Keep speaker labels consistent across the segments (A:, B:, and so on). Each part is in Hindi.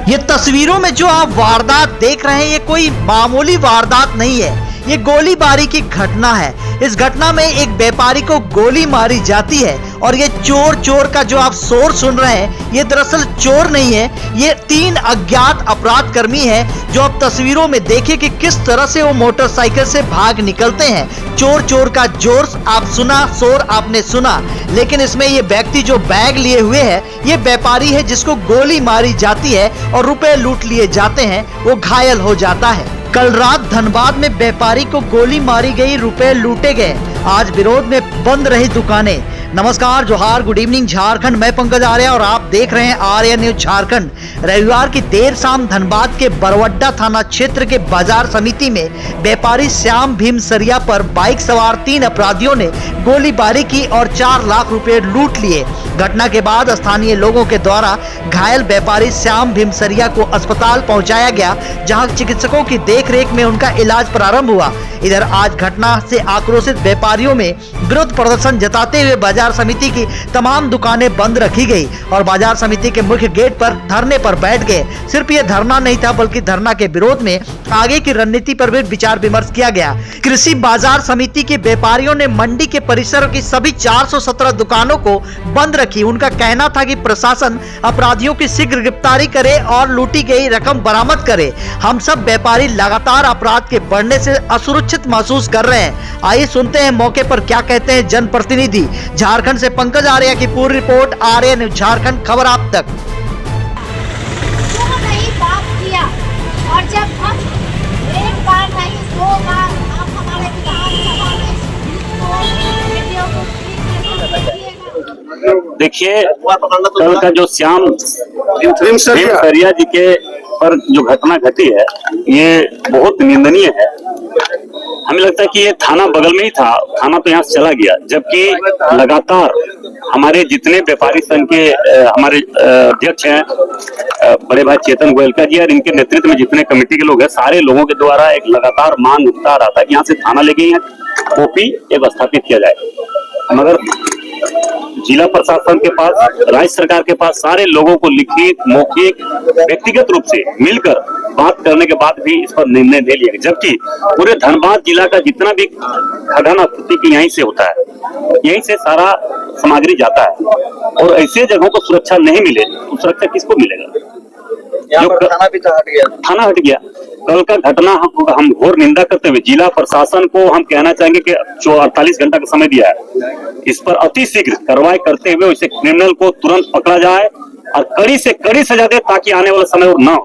A: ये तस्वीरों में जो आप वारदात देख रहे हैं ये कोई मामूली वारदात नहीं है, ये गोलीबारी की घटना है। इस घटना में एक व्यापारी को गोली मारी जाती है और ये चोर चोर का जो आप शोर सुन रहे हैं ये दरअसल चोर नहीं है, ये 3 अज्ञात अपराध कर्मी है जो आप तस्वीरों में देखिए कि किस तरह से वो मोटरसाइकिल से भाग निकलते हैं। चोर चोर का जोर आप सुना, शोर आपने सुना, लेकिन इसमें ये व्यक्ति जो बैग लिए हुए है ये व्यापारी है जिसको गोली मारी जाती है और रुपए लूट लिए जाते हैं, वो घायल हो जाता है। कल रात धनबाद में व्यापारी को गोली मारी गई, रुपए लूटे गए। आज विरोध में बंद रही दुकानें। नमस्कार, जोहार, गुड इवनिंग झारखंड। मैं पंकज आर्य और आप देख रहे हैं आर्य न्यूज झारखंड। रविवार की देर शाम धनबाद के बरवड्डा थाना क्षेत्र के बाजार समिति में व्यापारी श्याम भीम सरिया पर बाइक सवार 3 अपराधियों ने गोलीबारी की और 4 लाख रुपए लूट लिए। घटना के बाद स्थानीय लोगों के द्वारा घायल व्यापारी श्याम भीम सरिया को अस्पताल पहुंचाया गया, जहां चिकित्सकों की देखरेख में उनका इलाज प्रारंभ हुआ। इधर आज घटना से आक्रोशित व्यापारियों में विरोध प्रदर्शन जताते हुए बाजार समिति की तमाम दुकानें बंद रखी गई और बाजार समिति के मुख्य गेट पर धरने पर बैठ गए। सिर्फ ये धरना नहीं था बल्कि धरना के विरोध में आगे की रणनीति पर भी विचार विमर्श किया गया। कृषि बाजार समिति के व्यापारियों ने मंडी के परिसर की सभी 417 दुकानों को बंद रखी। उनका कहना था कि प्रशासन अपराधियों की शीघ्र गिरफ्तारी करे और लूटी गई रकम बरामद करे। हम सब व्यापारी लगातार अपराध के बढ़ने से असुरक्षित महसूस कर रहे हैं। आइए सुनते हैं मौके पर क्या कहते हैं जनप्रतिनिधि। झारखंड से पंकज आर्य की पूरी रिपोर्ट, आर्य न्यूज झारखंड, खबर आप तक।
B: नहीं बात किया और जब हम एक बार नहीं 2 बार आप हमारे विधानसभा में
C: देखिए, कल का जो श्याम भीम सरिया जी के पर जो घटना घटी है ये बहुत निंदनीय है। हमें लगता है कि ये थाना बगल में ही था, थाना तो यहाँ से चला गया, जबकि लगातार हमारे जितने व्यापारी संघ के हमारे अध्यक्ष हैं बड़े भाई चेतन गोयलका जी और इनके नेतृत्व में जितने कमेटी के लोग हैं, सारे लोगों के द्वारा एक लगातार मांग उठता रहा था कि यहाँ से थाना ले गई है कॉपी एक स्थापित किया जाए, मगर जिला प्रशासन के पास, राज्य सरकार के पास सारे लोगों को लिखित, मौखिक, व्यक्तिगत रूप से मिलकर बात करने के बाद भी इस पर निर्णय ले लिया, जबकि पूरे धनबाद जिला का जितना भी खदान आपूर्ति यहीं से होता है, यहीं से सारा सामग्री जाता है और ऐसे जगहों को सुरक्षा नहीं मिले तो सुरक्षा किसको मिलेगा? थाना हट गया। कल का घटना हम घोर निंदा करते हुए जिला प्रशासन को हम कहना चाहेंगे कि 48 घंटा का समय दिया है, इस पर अति शीघ्र कार्रवाई करते हुए इसे क्रिमिनल को तुरंत पकड़ा जाए और कड़ी से कड़ी सजा दे ताकि आने वाला समय और ना हो।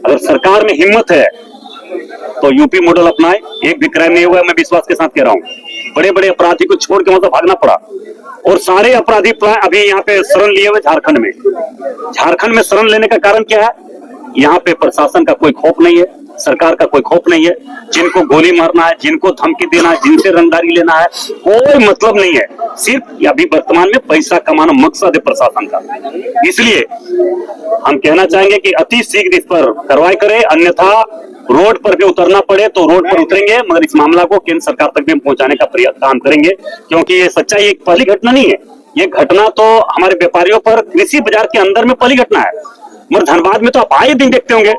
C: अगर सरकार में हिम्मत है तो यूपी मॉडल अपनाए। एक भी क्राइम नहीं हुआ, मैं विश्वास के साथ कह रहा हूँ। बड़े बड़े अपराधी को छोड़ के मतलब भागना पड़ा और सारे अपराधी अभी यहाँ पे शरण लिए हुए झारखंड में। झारखंड में शरण लेने का कारण क्या है? यहाँ पे प्रशासन का कोई खौफ नहीं है, सरकार का कोई खौफ नहीं है। जिनको गोली मारना है, जिनको धमकी देना है, जिनसे रंगदारी लेना है, कोई मतलब नहीं है। सिर्फ अभी वर्तमान में पैसा कमाना मकसद है प्रशासन का। इसलिए हम कहना चाहेंगे कि अति शीघ्र इस पर कार्रवाई करें, अन्यथा रोड पर भी उतरना पड़े तो रोड पर उतरेंगे, मगर इस मामला को केंद्र सरकार तक भी हम पहुंचाने का काम करेंगे, क्योंकि ये सच्चाई एक पहली घटना नहीं है। ये घटना तो हमारे व्यापारियों पर कृषि बाजार के अंदर में पहली घटना है, मगर धनबाद में तो आप आए दिन देखते होंगे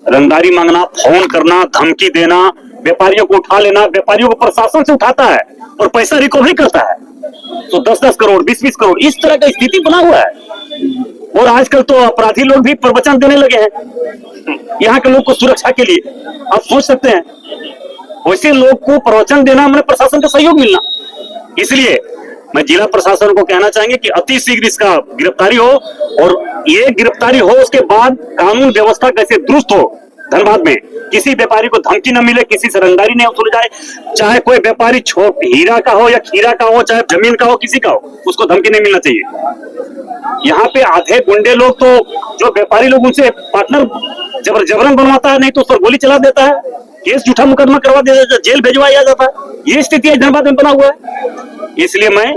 C: रंगदारी मांगना, फोन करना, धमकी देना, व्यापारियों को उठा लेना। व्यापारियों को प्रशासन से उठाता है और पैसा रिकवरी करता है, तो 10-10 करोड़, 20-20 करोड़, इस तरह का स्थिति बना हुआ है। और आजकल तो अपराधी लोग भी प्रवचन देने लगे हैं यहाँ के लोग को सुरक्षा के लिए। आप सोच सकते हैं वैसे लोग को प्रवचन देना मैंने प्रशासन का सहयोग मिलना। इसलिए मैं जिला प्रशासन को कहना चाहेंगे कि अति शीघ्र इसका गिरफ्तारी हो और ये गिरफ्तारी हो उसके बाद कानून व्यवस्था कैसे दुरुस्त हो। धनबाद में किसी व्यापारी को धमकी न मिले, किसी से रंगदारी नहीं वसूली जाए, चाहे कोई व्यापारी हीरा का हो या खीरा का हो, चाहे जमीन का हो, किसी का हो, उसको धमकी नहीं मिलना चाहिए। यहाँ पे आधे गुंडे लोग तो जो व्यापारी लोग उनसे पार्टनर जबरन बनवाता है, नहीं तो उस पर गोली चला देता है, केस झूठा मुकदमा करवा देता है, जेल भिजवाया जाता है। ये स्थिति धनबाद में बना हुआ है। इसलिए मैं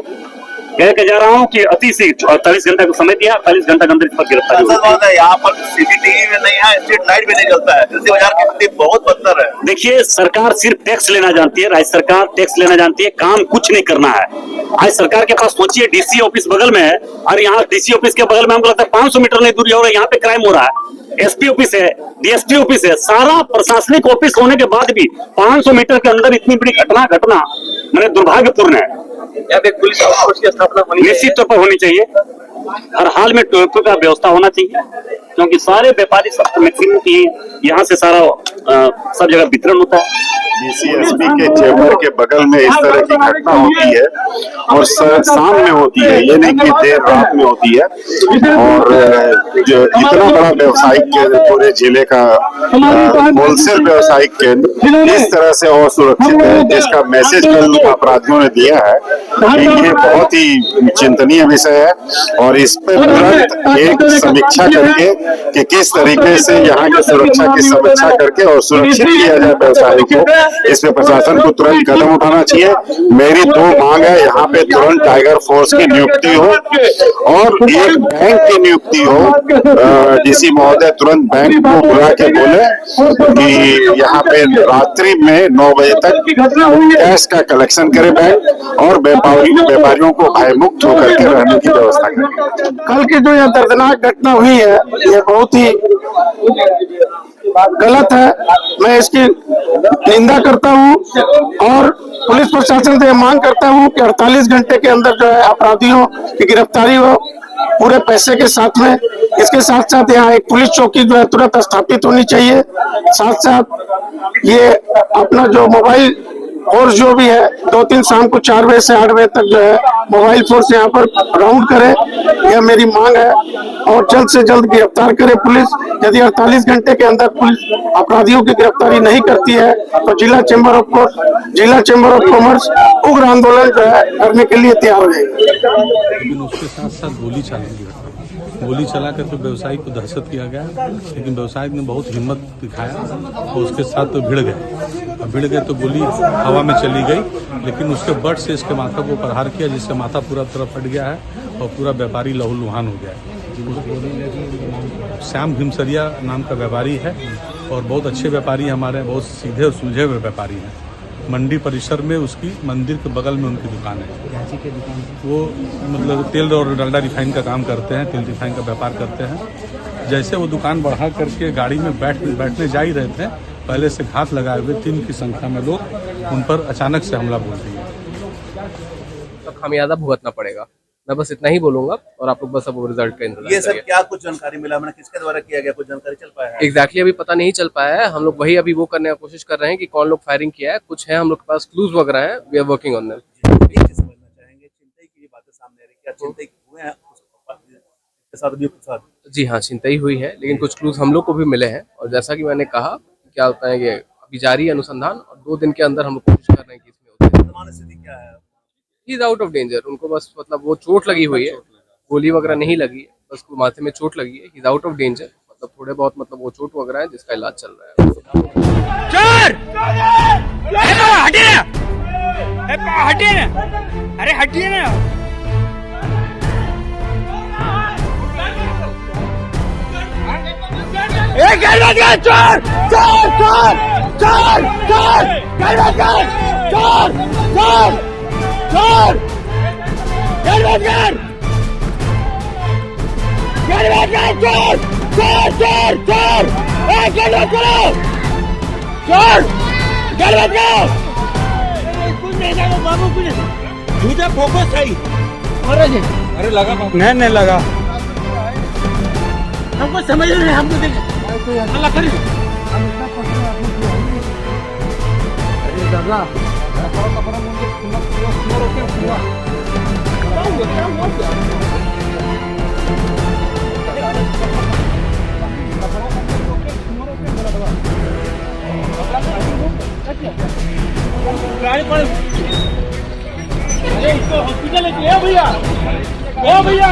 C: कह के जा रहा हूँ कि अति से 48 घंटा का समय दिया, 48 घंटा के अंदर इस पर गिरफ्तारी होगी।
D: यहाँ पर सीसीटीवी में नहीं है, स्ट्रीट लाइट भी नहीं जलता है, कृषि बाजार की स्थिति बहुत बदतर है।
C: देखिए, सरकार सिर्फ टैक्स लेना जानती है, राज्य सरकार टैक्स लेना जानती है, काम कुछ नहीं करना है। आज सरकार के पास सोचिए, डीसी ऑफिस बगल में है और यहाँ डीसी ऑफिस के बगल में हमको लगता है 500 मीटर नहीं दूरी और यहाँ पे क्राइम हो रहा है। एसपी ऑफिस है, डीएसपी ऑफिस है, सारा प्रशासनिक ऑफिस होने के बाद भी 500 मीटर के अंदर इतनी बड़ी घटना मैंने दुर्भाग्यपूर्ण है।
D: यहाँ पे पुलिस फोर्स की स्थापना होनी
C: निश्चित तौर पर होनी चाहिए। हर हाल में टोयोटो का व्यवस्था होना चाहिए, क्योंकि सारे व्यापारी सब मैक्सिमम की यहाँ से सारा सब जगह वितरण होता है।
E: डीसीएसपी के चेंबर के बगल में इस तरह की घटना होती है और शाम में होती है, ये नहीं कि देर रात में होती है। और जो इतना बड़ा व्यवसायिक केंद्र पूरे जिले का होलसेल व्यवसायिक केंद्र इस तरह से असुरक्षित है, जिसका मैसेज कल अपराधियों ने दिया है कि ये बहुत ही चिंतनीय विषय है और इस पर तुरंत एक समीक्षा करके कि किस तरीके से यहाँ की सुरक्षा की समीक्षा करके और सुरक्षित किया जाए व्यवसायी को, इस पे प्रशासन को तुरंत कदम उठाना चाहिए। मेरी 2 मांग है, यहाँ पे तुरंत टाइगर फोर्स की नियुक्ति हो और एक बैंक की नियुक्ति हो। डीसी महोदय तुरंत बैंक को बुला के बोले कि यहाँ पे रात्रि में 9 बजे तक कैश का कलेक्शन करे बैंक और व्यापारियों को भयमुक्त होकर के रहने की व्यवस्था करें।
F: कल की जो यह दर्दनाक घटना हुई है, यह बहुत ही गलत है। मैं इसकी निंदा करता हूं और पुलिस प्रशासन से मांग करता हूं कि 48 घंटे के अंदर जो है अपराधियों की गिरफ्तारी हो पूरे पैसे के साथ में। इसके साथ साथ यहाँ एक पुलिस चौकी जो है तुरंत स्थापित होनी चाहिए। साथ साथ ये अपना जो मोबाइल फोर्स जो भी है 2-3 शाम को 4 बजे से 8 बजे तक जो है मोबाइल फोर्स यहाँ पर राउंड करे, यह मेरी मांग है। और जल्द से जल्द गिरफ्तार करे पुलिस। यदि 48 घंटे के अंदर पुलिस अपराधियों की गिरफ्तारी नहीं करती है तो जिला चैम्बर ऑफ कॉमर्स उग्र आंदोलन जो है करने के लिए तैयार हो जाएगी।
G: लेकिन उसके साथ साथ गोली चला कर तो व्यवसायी को दहशत किया गया, लेकिन व्यवसायी ने बहुत हिम्मत दिखाया और उसके साथ तो भिड़ गए तो गोली हवा में चली गई, लेकिन उसके बट से इसके माथा को प्रहार किया, जिससे माथा पूरा तरफ फट गया है और पूरा व्यापारी लहूलुहान हो गया है। श्याम भीमसरिया नाम का व्यापारी है और बहुत अच्छे व्यापारी हमारे, बहुत सीधे और सुलझे हुए व्यापारी हैं। मंडी परिसर में उसकी मंदिर के बगल में उनकी दुकान है। वो मतलब तेल और डलडा रिफाइन का काम करते हैं, तेल रिफाइन का व्यापार करते हैं। जैसे वो दुकान बढ़ा करके गाड़ी में बैठने जा ही रहे थे, पहले से घात लगाए हुए 3 की संख्या में लोग उन पर अचानक से हमला बोल दिए।
H: तो खामियाजा भुगतना पड़ेगा, मैं बस इतना ही बोलूंगा और आप लोग बस अब रिजल्ट का इंतजार
D: ये सब क्या कुछ जानकारी मिला, मैंने किसके द्वारा किया गया, कुछ जानकारी चल पाया है?
H: एग्जैक्टली अभी पता नहीं चल पाया है। हम लोग वही अभी वो करने की कोशिश कर रहे हैं कि कौन लोग फायरिंग किया है। कुछ है हम लोग के पास क्लूज वगैरह है, we are working on them.
D: समझना चाहेंगे चिंतई की बातें सामने आ रही, क्या चिंतई हुए हैं उसके साथ भी कुछ साथ? जी
H: हाँ, चिंतई हुई है, लेकिन कुछ क्लूज हम लोग को भी मिले हैं और जैसा कि मैंने कहा क्या होता है, ये अभी जारी है अनुसंधान और 2 दिन के अंदर हम लोग कोशिश कर रहे हैं कि इसमें
D: वर्तमान स्थिति क्या है?
H: He is out of danger. उनको बस मतलब वो चोट लगी हुई है, गोली वगैरह नहीं लगी है, बस माथे में चोट लगी है। He is out of danger, मतलब थोड़े बहुत मतलब वो चोट वगैरह है जिसका इलाज चल रहा है।
I: अरे हटिए ना। झूठा फोकस सही। अरे लगा नहीं लगा, हमको समझ नहीं, हमको अल्लाह करे। अरे दादा अरे इसको हॉस्पिटल लेके भैया, भैया